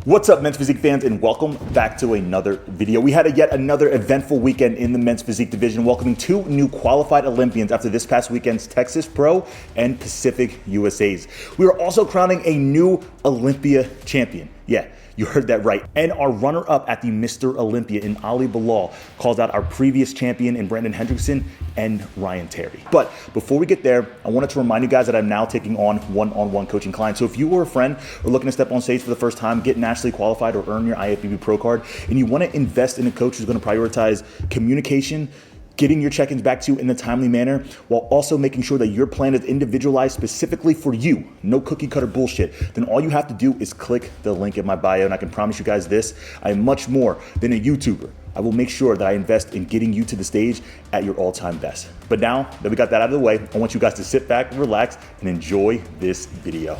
What's up, Men's Physique fans, and welcome back to another video. We had yet another eventful weekend in the Men's Physique division, welcoming two new qualified Olympians after this past weekend's Texas Pro and Pacific USAs. We are also crowning a new Olympia champion. Yeah, you heard that right. And our runner-up at the Mr. Olympia in Ali Bilal calls out our previous champion in Brandon Hendrickson and Ryan Terry. But before we get there, I wanted to remind you guys that I'm now taking on one-on-one coaching clients. So if you were a friend or looking to step on stage for the first time, get nationally qualified, or earn your IFBB Pro card, and you want to invest in a coach who's going to prioritize communication, getting your check-ins back to you in a timely manner, while also making sure that your plan is individualized specifically for you, no cookie cutter bullshit, then all you have to do is click the link in my bio. And I can promise you guys this, I am much more than a YouTuber. I will make sure that I invest in getting you to the stage at your all-time best. But now that we got that out of the way, I want you guys to sit back, relax, and enjoy this video.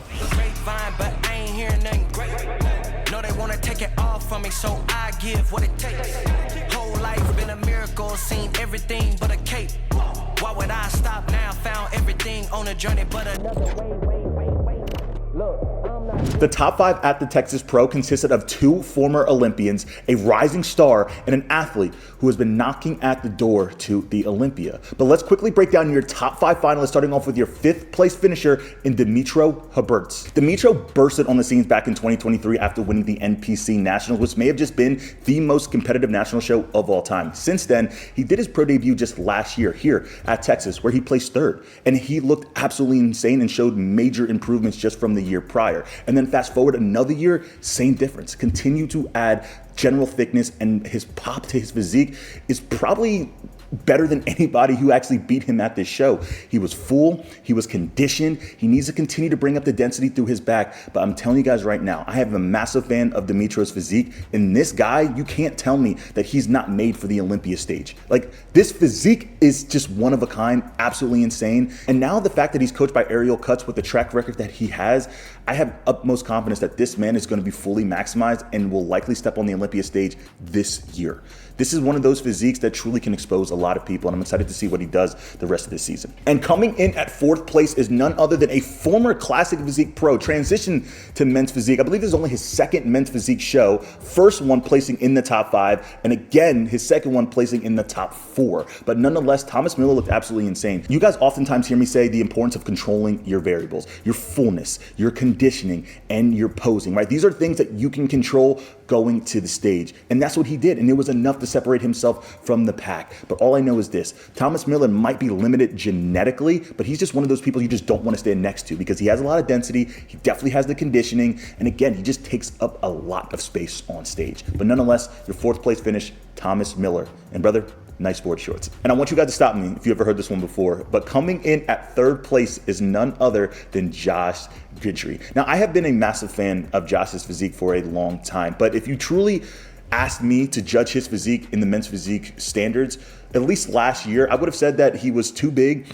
No, they wanna take it all from me, so I give what it takes. Whole life been a miracle, seen everything but a cape. Why would I stop now? Found everything on a journey, but another way. Look. The top five at the Texas Pro consisted of two former Olympians, a rising star, and an athlete who has been knocking at the door to the Olympia. But let's quickly break down your top five finalists, starting off with your fifth place finisher in Dimitro Herberts. Dimitro bursted on the scenes back in 2023 after winning the NPC Nationals, which may have just been the most competitive national show of all time. Since then, he did his pro debut just last year here at Texas, where he placed third. And he looked absolutely insane and showed major improvements just from the year prior. And then fast forward another year, same difference. Continue to add general thickness, and his pop to his physique is probably better than anybody who actually beat him at this show. He was full, he was conditioned, he needs to continue to bring up the density through his back, but I'm telling you guys right now, I have a massive fan of Dimitro's physique, and this guy, you can't tell me that he's not made for the Olympia stage. Like, this physique is just one of a kind, absolutely insane, and now the fact that he's coached by Ariel Cutts with the track record that he has, I have utmost confidence that this man is going to be fully maximized and will likely step on the Olympia stage this year. This is one of those physiques that truly can expose a lot of people, and I'm excited to see what he does the rest of this season. And coming in at fourth place is none other than a former Classic Physique Pro, transitioned to Men's Physique. I believe this is only his second Men's Physique show, first one placing in the top five, and again, his second one placing in the top four. But nonetheless, Thomas Miller looked absolutely insane. You guys oftentimes hear me say the importance of controlling your variables, your fullness, your conditioning, and your posing, right? These are things that you can control going to the stage, and that's what he did, and it was enough to separate himself from the pack. But all I know is this: Thomas Miller might be limited genetically, but he's just one of those people you just don't want to stand next to, because he has a lot of density, he definitely has the conditioning, and again, he just takes up a lot of space on stage. But nonetheless, your fourth place finish, Thomas Miller. And brother, nice sport shorts. And I want you guys to stop me if you ever heard this one before, but coming in at third place is none other than Josh Guidry. Now, I have been a massive fan of Josh's physique for a long time, but if you truly asked me to judge his physique in the Men's Physique standards, at least last year, I would have said that he was too big,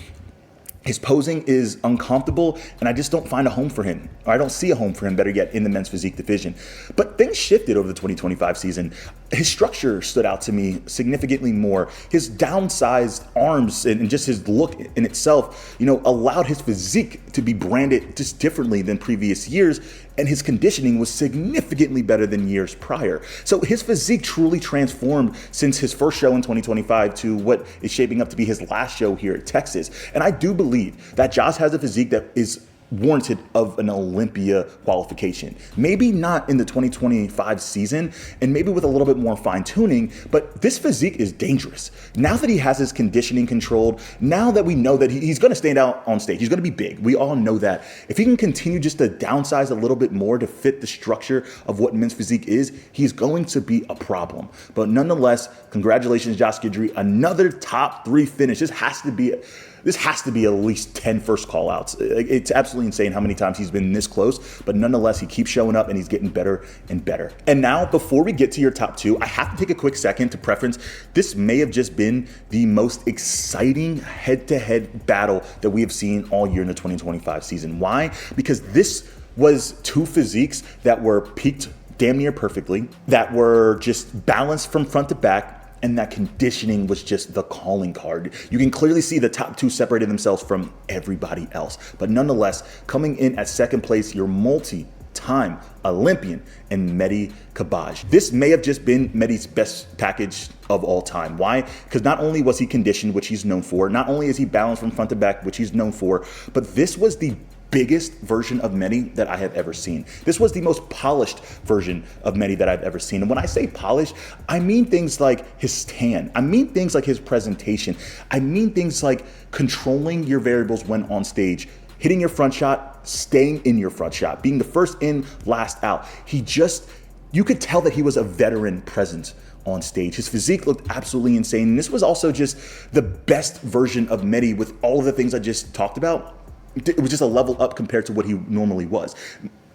his posing is uncomfortable, and I just don't find a home for him. Or I don't see a home for him, better yet, in the Men's Physique division. But things shifted over the 2025 season. His structure stood out to me significantly more. His downsized arms and just his look in itself, allowed his physique to be branded just differently than previous years, and his conditioning was significantly better than years prior. So his physique truly transformed since his first show in 2025 to what is shaping up to be his last show here at Texas. And I do believe that Josh has a physique that is warranted of an Olympia qualification. Maybe not in the 2025 season, and maybe with a little bit more fine tuning, but this physique is dangerous. Now that he has his conditioning controlled, now that we know that he's gonna stand out on stage, he's gonna be big, we all know that. If he can continue just to downsize a little bit more to fit the structure of what Men's Physique is, he's going to be a problem. But nonetheless, congratulations, Josh Guidry, another top three finish. This has to be at least 10 first call outs. It's absolutely insane how many times he's been this close, but nonetheless, he keeps showing up and he's getting better and better. And now, before we get to your top two, I have to take a quick second to preference, this may have just been the most exciting head-to-head battle that we have seen all year in the 2025 season. Why? Because this was two physiques that were peaked damn near perfectly, that were just balanced from front to back, and that conditioning was just the calling card. You can clearly see the top two separated themselves from everybody else. But nonetheless, coming in at second place, your multi two-time Olympian and Mehdi Kabaj. This may have just been Mehdi's best package of all time. Why? Because not only was he conditioned, which he's known for, not only is he balanced from front to back, which he's known for, but this was the biggest version of Mehdi that I have ever seen. This was the most polished version of Mehdi that I've ever seen. And when I say polished, I mean things like his stand. I mean things like his presentation. I mean things like controlling your variables when on stage, hitting your front shot, staying in your front shot, being the first in, last out. You could tell that he was a veteran presence on stage. His physique looked absolutely insane. And this was also just the best version of Mehdi with all of the things I just talked about. It was just a level up compared to what he normally was.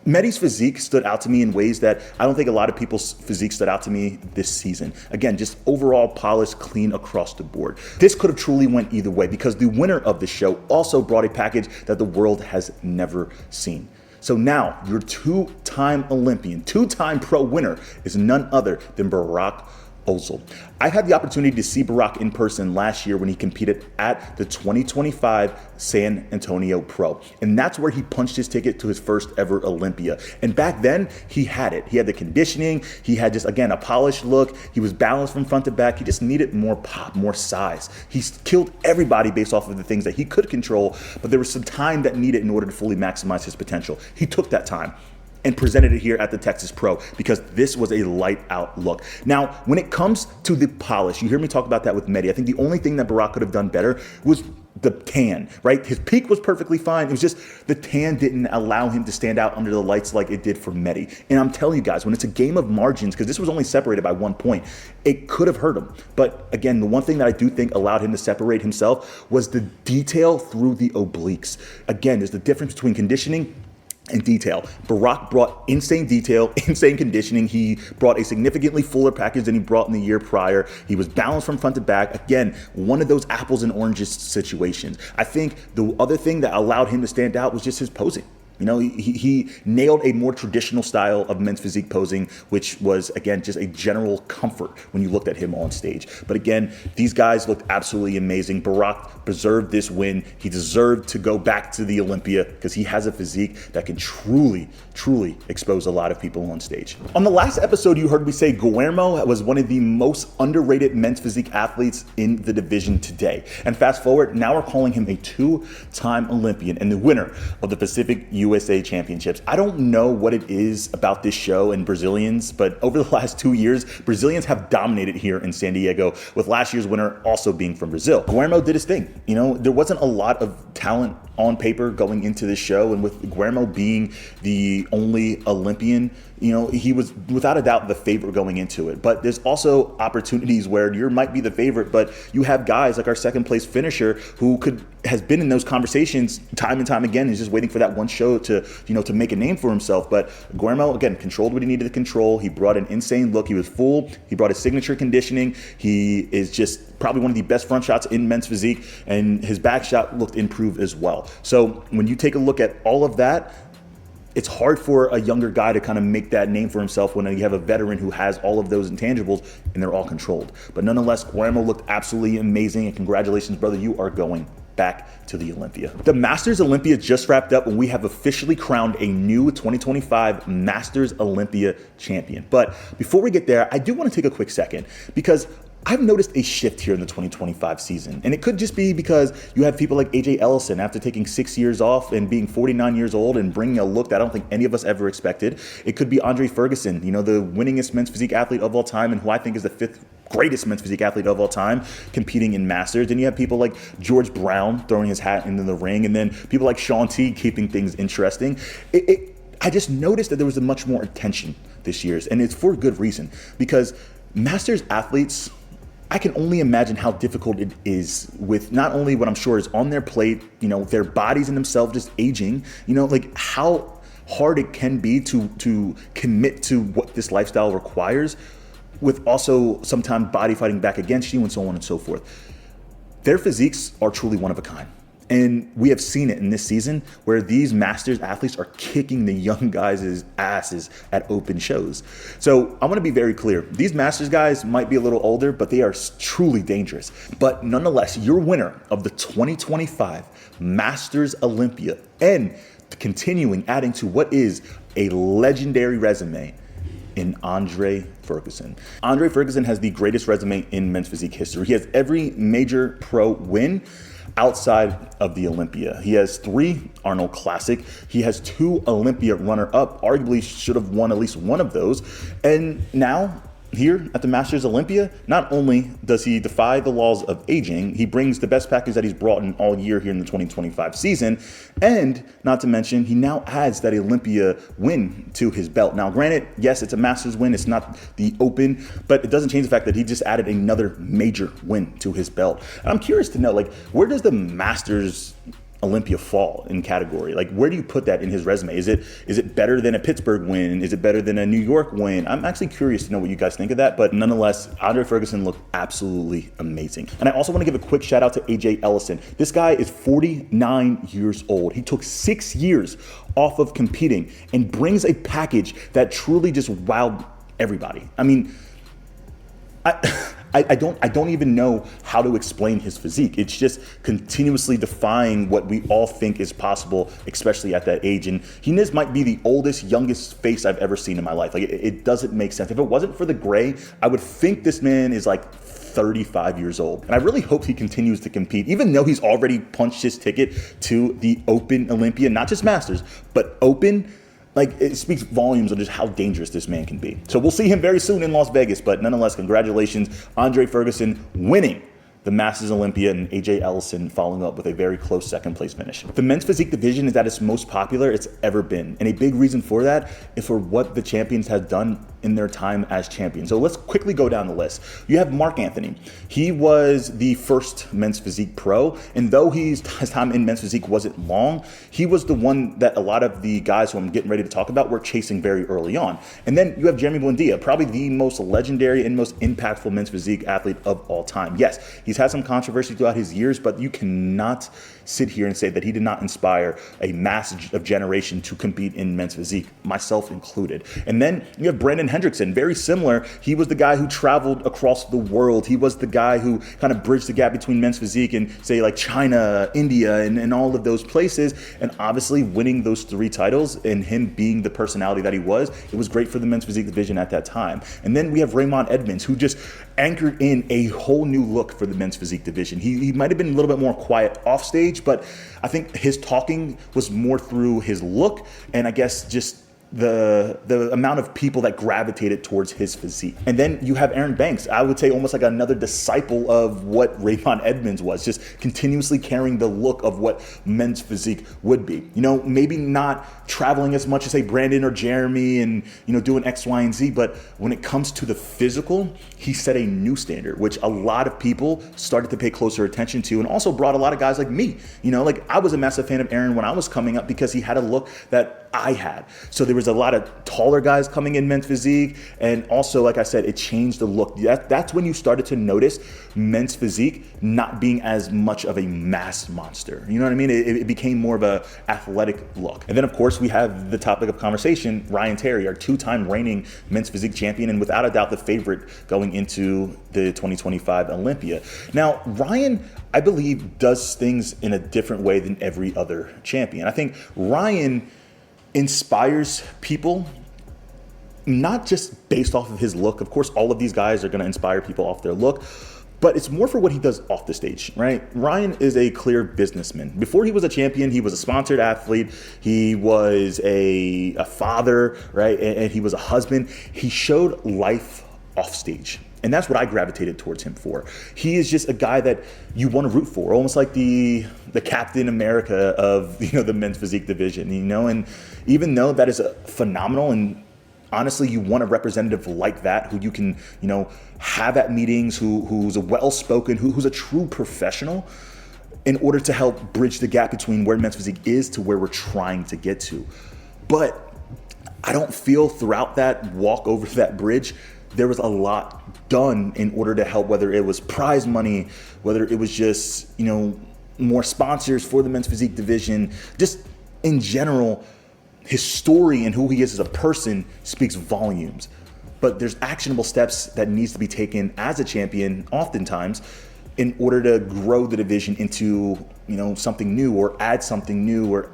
Mehdi's physique stood out to me in ways that I don't think a lot of people's physique stood out to me this season. Again, just overall polished, clean across the board. This could have truly went either way because the winner of the show also brought a package that the world has never seen. So now your two-time Olympian, two-time pro winner is none other than Barack Ozil. I had the opportunity to see Barack in person last year when he competed at the 2025 San Antonio Pro. And that's where he punched his ticket to his first ever Olympia. And back then, he had it. He had the conditioning. He had just, again, a polished look. He was balanced from front to back. He just needed more pop, more size. He killed everybody based off of the things that he could control, but there was some time that needed in order to fully maximize his potential. He took that time and presented it here at the Texas Pro because this was a light out look. Now, when it comes to the polish, you hear me talk about that with Mehdi. I think the only thing that Barack could have done better was the tan, right? His peak was perfectly fine. It was just the tan didn't allow him to stand out under the lights like it did for Mehdi. And I'm telling you guys, when it's a game of margins, because this was only separated by 1 point, it could have hurt him. But again, the one thing that I do think allowed him to separate himself was the detail through the obliques. Again, there's the difference between conditioning and detail. Barack brought insane detail, insane conditioning. He brought a significantly fuller package than he brought in the year prior. He was balanced from front to back. Again, one of those apples and oranges situations. I think the other thing that allowed him to stand out was just his posing. You know, he nailed a more traditional style of men's physique posing, which was, again, just a general comfort when you looked at him on stage. But again, these guys looked absolutely amazing. Barack preserved this win. He deserved to go back to the Olympia because he has a physique that can truly, truly expose a lot of people on stage. On the last episode, you heard me say Guillermo was one of the most underrated men's physique athletes in the division today. And fast forward, now we're calling him a two-time Olympian and the winner of the Pacific USA Championships. I don't know what it is about this show and Brazilians, but over the last 2 years, Brazilians have dominated here in San Diego, with last year's winner also being from Brazil. Guillermo did his thing. You know, there wasn't a lot of talent on paper going into this show, and with Guillermo being the only Olympian, you know, he was without a doubt the favorite going into it. But there's also opportunities where you might be the favorite, but you have guys like our second place finisher who has been in those conversations time and time again. He's just waiting for that one show to make a name for himself. But Guillermo, again, controlled what he needed to control. He brought an insane look. He was full. He brought his signature conditioning. He is just probably one of the best front shots in men's physique, and his back shot looked improved as well. So when you take a look at all of that, it's hard for a younger guy to kind of make that name for himself when you have a veteran who has all of those intangibles and they're all controlled. But nonetheless, Guillermo looked absolutely amazing, and congratulations, brother, you are going back to the Olympia. The Masters Olympia just wrapped up, and we have officially crowned a new 2025 Masters Olympia champion. But before we get there, I do want to take a quick second because I've noticed a shift here in the 2025 season, and it could just be because you have people like AJ Ellison after taking 6 years off and being 49 years old and bringing a look that I don't think any of us ever expected. It could be Andre Ferguson, you know, the winningest men's physique athlete of all time and who I think is the 5th greatest men's physique athlete of all time, competing in Masters. Then you have people like George Brown throwing his hat into the ring, and then people like Shaun T keeping things interesting. I just noticed that there was a much more attention this year, and it's for good reason, because Masters athletes, I can only imagine how difficult it is with not only what I'm sure is on their plate, you know, their bodies and themselves just aging, you know, like how hard it can be to commit to what this lifestyle requires, with also sometimes body fighting back against you and so on and so forth. Their physiques are truly one of a kind. And we have seen it in this season where these Masters athletes are kicking the young guys' asses at open shows. So I want to be very clear. These Masters guys might be a little older, but they are truly dangerous. But nonetheless, your winner of the 2025 Masters Olympia, and continuing adding to what is a legendary resume in Andre Ferguson. Andre Ferguson has the greatest resume in men's physique history. He has every major pro win outside of the Olympia. He has 3 Arnold Classic. He has 2 Olympia runner-up, arguably should have won at least one of those. And now, here at the Masters Olympia, not only does he defy the laws of aging, he brings the best package that he's brought in all year here in the 2025 season, and not to mention, he now adds that Olympia win to his belt. Now, granted, yes, it's a Masters win, it's not the Open, but it doesn't change the fact that he just added another major win to his belt. And I'm curious to know, like, where does the Masters Olympia fall in category? Like, where do you put that in his resume? Is it better than a Pittsburgh win? Is it better than a New York win? I'm actually curious to know what you guys think of that, but nonetheless, Andre Ferguson looked absolutely amazing. And I also want to give a quick shout out to AJ Ellison. This guy is 49 years old. He took 6 years off of competing and brings a package that truly just wowed everybody. I mean, I don't even know how to explain his physique. It's just continuously defying what we all think is possible, especially at that age. And he might be the oldest, youngest face I've ever seen in my life. Like, it doesn't make sense. If it wasn't for the gray, I would think this man is like 35 years old. And I really hope he continues to compete, even though he's already punched his ticket to the Open Olympia, not just Masters, but Open. Like, it speaks volumes of just how dangerous this man can be. So we'll see him very soon in Las Vegas, but nonetheless, congratulations, Andre Ferguson winning the Masters Olympia, and AJ Ellison following up with a very close second place finish. The men's physique division is at its most popular it's ever been. And a big reason for that is for what the champions have done in their time as champions. So let's quickly go down the list. You have Mark Anthony. He was the first men's physique pro, and though his time in men's physique wasn't long, he was the one that a lot of the guys who I'm getting ready to talk about were chasing very early on. And then you have Jeremy Buendia, probably the most legendary and most impactful men's physique athlete of all time. Yes, he's had some controversy throughout his years, but you cannot sit here and say that he did not inspire a mass of generation to compete in men's physique, myself included. And then you have Brandon Hendrickson, very similar. He was the guy who traveled across the world. He was the guy who kind of bridged the gap between men's physique and, say, like China, India, and all of those places. And obviously winning those 3 titles and him being the personality that he was, it was great for the men's physique division at that time. And then we have Raymond Edmonds, who just anchored in a whole new look for the men's physique division. He might have been a little bit more quiet off stage, but I think his talking was more through his look and I guess just the amount of people that gravitated towards his physique. And then you have Aaron Banks, I would say almost like another disciple of what Raymond Edmonds was, just continuously carrying the look of what men's physique would be. You know, maybe not traveling as much as, say, Brandon or Jeremy and, you know, doing X, Y, and Z, but when it comes to the physical, he set a new standard, which a lot of people started to pay closer attention to, and also brought a lot of guys like me. You know, like I was a massive fan of Aaron when I was coming up because he had a look that I had. So there was a lot of taller guys coming in men's physique, and also, like I said, it changed the look. That's when you started to notice men's physique not being as much of a mass monster. You know what I mean? It became more of a athletic look. And then, of course, we have the topic of conversation, Ryan Terry, our 2-time reigning men's physique champion, and without a doubt the favorite going into the 2025 Olympia. Now, Ryan, I believe, does things in a different way than every other champion. I think Ryan inspires people not just based off of his look. Of course, all of these guys are going to inspire people off their look, but it's more for what he does off the stage, right? Ryan is a clear businessman. Before he was a champion, he was a sponsored athlete. He was a father, right? And he was a husband. He showed life off stage. And that's what I gravitated towards him for. He is just a guy that you want to root for, almost like the Captain America of, you know, the men's physique division, you know. And even though that is a phenomenal, and honestly, you want a representative like that who you can, you know, have at meetings, who's a well-spoken, who's a true professional, in order to help bridge the gap between where men's physique is to where we're trying to get to. But I don't feel throughout that walk over that bridge there was a lot done in order to help, whether it was prize money, whether it was just, you know, more sponsors for the men's physique division. Just in general, his story and who he is as a person speaks volumes. But there's actionable steps that needs to be taken as a champion oftentimes in order to grow the division into something new or add something new or,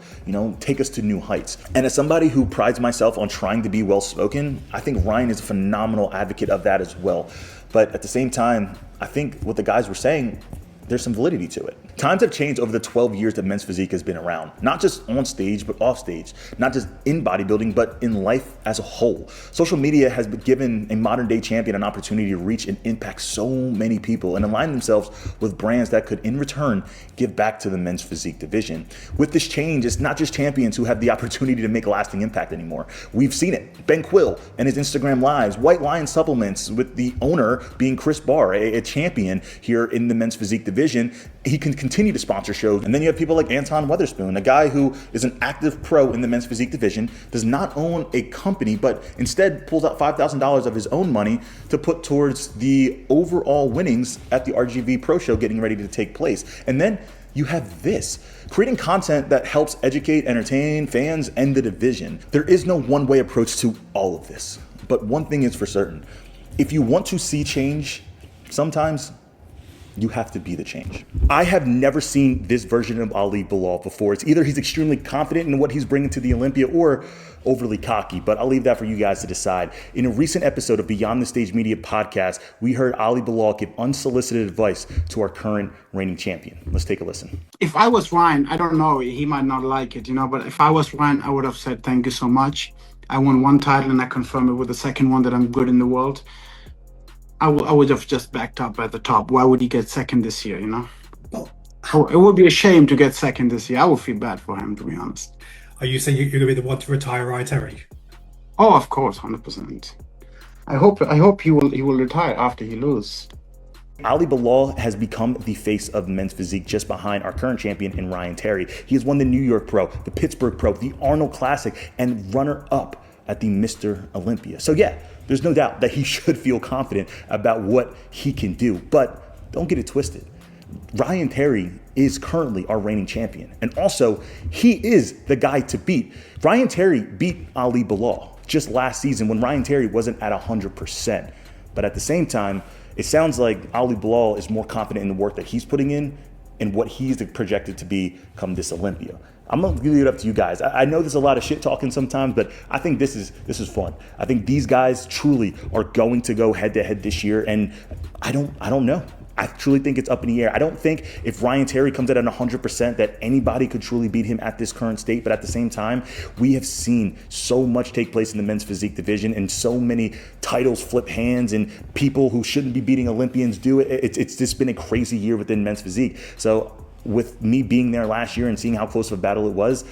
take us to new heights. And as somebody who prides myself on trying to be well-spoken, I think Ryan is a phenomenal advocate of that as well. But at the same time, I think what the guys were saying, there's some validity to it. Times have changed over the 12 years that men's physique has been around, not just on stage, but off stage, not just in bodybuilding, but in life as a whole. Social media has given a modern day champion an opportunity to reach and impact so many people and align themselves with brands that could in return give back to the men's physique division. With this change, it's not just champions who have the opportunity to make a lasting impact anymore. We've seen it. Ben Quill and his Instagram lives, White Lion Supplements with the owner being Chris Barr, a champion here in the men's physique division. He can continue to sponsor shows. And then you have people like Anton Weatherspoon, a guy who is an active pro in the men's physique division, does not own a company, but instead pulls out $5,000 of his own money to put towards the overall winnings at the RGV Pro Show getting ready to take place. And then you have this, creating content that helps educate, entertain fans and the division. There is no one-way approach to all of this, but one thing is for certain. If you want to see change, sometimes you have to be the change. I have never seen this version of Ali Bilal before. It's either he's extremely confident in what he's bringing to the Olympia or overly cocky, but I'll leave that for you guys to decide. In a recent episode of Beyond the Stage Media podcast, we heard Ali Bilal give unsolicited advice to our current reigning champion. Let's take a listen. If I was Ryan, I don't know, he might not like it, but if I was Ryan, I would have said, thank you so much. I won one title and I confirm it with the second one that I'm good in the world. I would have just backed up at the top. Why would he get second this year, Well, it would be a shame to get second this year. I would feel bad for him, to be honest. Are you saying you're going to be the one to retire Ryan Terry? Oh, of course, 100%. I hope he will retire after he loses. Ali Bilal has become the face of men's physique just behind our current champion in Ryan Terry. He has won the New York Pro, the Pittsburgh Pro, the Arnold Classic, and runner-up at the Mr. Olympia. So yeah, there's no doubt that he should feel confident about what he can do, but don't get it twisted. Ryan Terry is currently our reigning champion, and also he is the guy to beat. Ryan Terry beat Ali Bilal just last season when Ryan Terry wasn't at 100%, but at the same time, it sounds like Ali Bilal is more confident in the work that he's putting in and what he's projected to be come this Olympia. I'm gonna leave it up to you guys. I know there's a lot of shit talking sometimes, but I think this is fun. I think these guys truly are going to go head to head this year, and I don't know. I truly think it's up in the air. I don't think if Ryan Terry comes out at 100% that anybody could truly beat him at this current state. But at the same time, we have seen so much take place in the men's physique division and so many titles flip hands and people who shouldn't be beating Olympians do it. It's just been a crazy year within men's physique. So with me being there last year and seeing how close of a battle it was,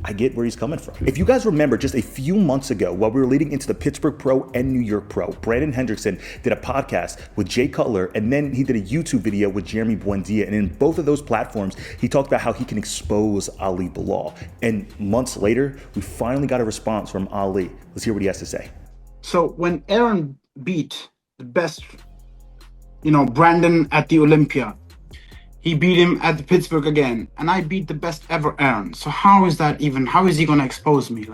I get where he's coming from. If you guys remember, just a few months ago, while we were leading into the Pittsburgh Pro and New York Pro, Brandon Hendrickson did a podcast with Jay Cutler, and then he did a YouTube video with Jeremy Buendia. And in both of those platforms, he talked about how he can expose Ali Bilal. And months later, we finally got a response from Ali. Let's hear what he has to say. So when Aaron beat the best, Brandon at the Olympia, he beat him at the Pittsburgh again, and I beat the best ever Aaron. So how is he gonna expose me?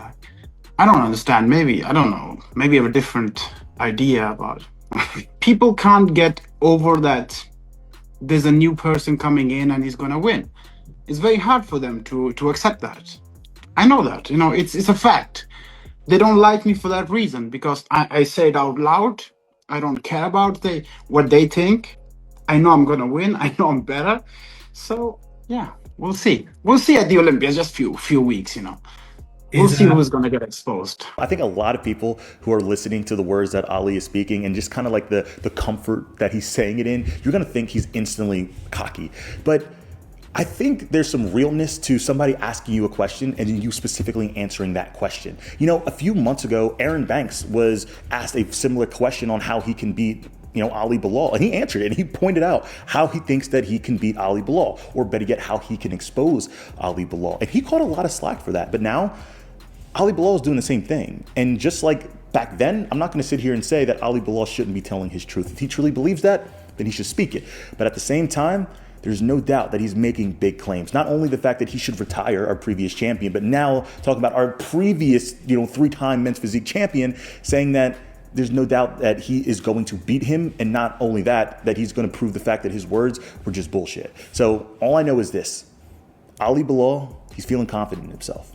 I don't understand. Maybe, I don't know. Maybe I have a different idea about it. People can't get over that there's a new person coming in and he's gonna win. It's very hard for them to accept that. I know that, it's a fact. They don't like me for that reason, because I say it out loud. I don't care about what they think. I know I'm gonna win. I know I'm better. So yeah, we'll see. We'll see at the Olympia. Just few weeks, We'll see who's gonna get exposed. I think a lot of people who are listening to the words that Ali is speaking and just kind of like the comfort that he's saying it in, you're gonna think he's instantly cocky. But I think there's some realness to somebody asking you a question and then you specifically answering that question. A few months ago, Aaron Banks was asked a similar question on how he can beat Ali Bilal, and he answered it, and he pointed out how he thinks that he can beat Ali Bilal, or better yet, how he can expose Ali Bilal, and he caught a lot of slack for that. But now, Ali Bilal is doing the same thing, and just like back then, I'm not going to sit here and say that Ali Bilal shouldn't be telling his truth. If he truly believes that, then he should speak it. But at the same time, there's no doubt that he's making big claims. Not only the fact that he should retire, our previous champion, but now talking about our previous, three-time men's physique champion, saying that there's no doubt that he is going to beat him, and not only that he's going to prove the fact that his words were just bullshit. So all I know is this: Ali Bilal, he's feeling confident in himself.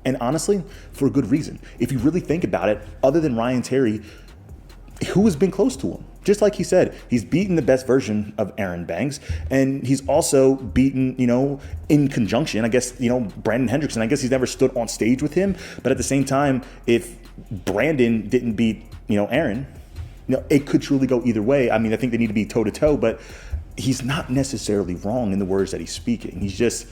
And honestly, for a good reason. If you really think about it, other than Ryan Terry, who has been close to him? Just like he said, he's beaten the best version of Aaron Banks, and he's also beaten, in conjunction, I guess, Brandon Hendrickson. I guess he's never stood on stage with him, but at the same time, if Brandon didn't beat, Aaron, it could truly go either way. I mean, I think they need to be toe-to-toe, but he's not necessarily wrong in the words that he's speaking. He's just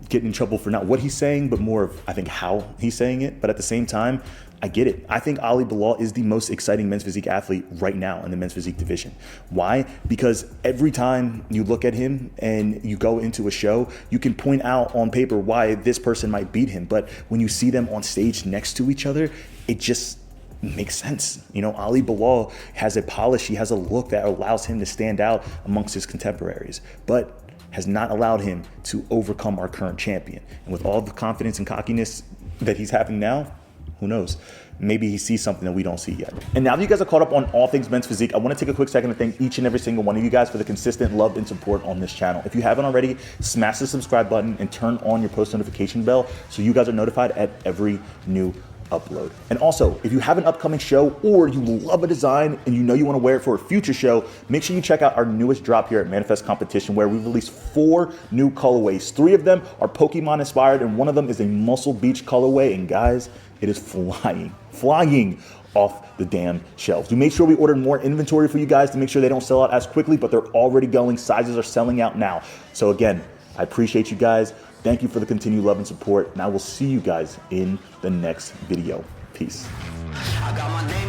getting in trouble for not what he's saying, but more of, I think, how he's saying it. But at the same time, I get it. I think Ali Bilal is the most exciting men's physique athlete right now in the men's physique division. Why? Because every time you look at him and you go into a show, you can point out on paper why this person might beat him. But when you see them on stage next to each other, it just makes sense. Ali Bilal has a polish, he has a look that allows him to stand out amongst his contemporaries, but has not allowed him to overcome our current champion. And with all the confidence and cockiness that he's having now, who knows? Maybe he sees something that we don't see yet. And now that you guys are caught up on all things men's physique, I want to take a quick second to thank each and every single one of you guys for the consistent love and support on this channel. If you haven't already, smash the subscribe button and turn on your post notification bell so you guys are notified at every new upload. And also, if you have an upcoming show or you love a design and you want to wear it for a future show, make sure you check out our newest drop here at Manifest Competition, where we released 4 new colorways. 3 of them are Pokemon inspired and one of them is a Muscle Beach colorway. And guys, it is flying off the damn shelves. We made sure we ordered more inventory for you guys to make sure they don't sell out as quickly, but they're already going. Sizes are selling out now. So again, I appreciate you guys. Thank you for the continued love and support, and I will see you guys in the next video. Peace. I got my name